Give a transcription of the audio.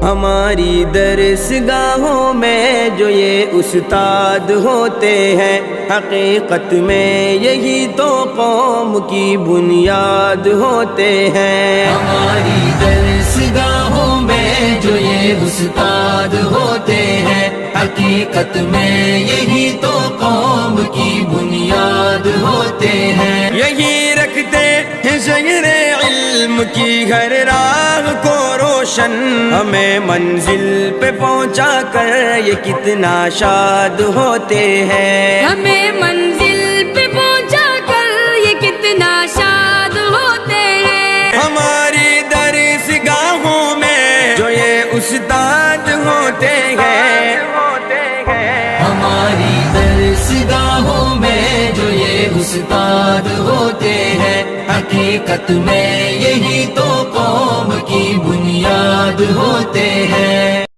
ہماری درسگاہوں میں جو یہ استاد ہوتے ہیں، حقیقت میں یہی تو قوم کی بنیاد ہوتے ہیں۔ ہماری درسگاہوں میں جو یہ استاد ہوتے ہیں، حقیقت میں یہی تو قوم کی بنیاد ہوتے ہیں۔ یہی رکھتے ہیں شہر علم کی ہر راہ کو روشن، ہمیں منزل پہ پہنچا کر یہ کتنا شاد ہوتے ہیں۔ ہمیں منزل پہ پہنچا کر یہ کتنا شاد ہوتے ہیں۔ ہماری درسگاہوں میں جو یہ استاد ہوتے ہیں، ہماری درسگاہوں میں جو یہ استاد ہوتے ہیں، حقیقت میں یہی تو قوم کی بنیاد ہوتے ہیں۔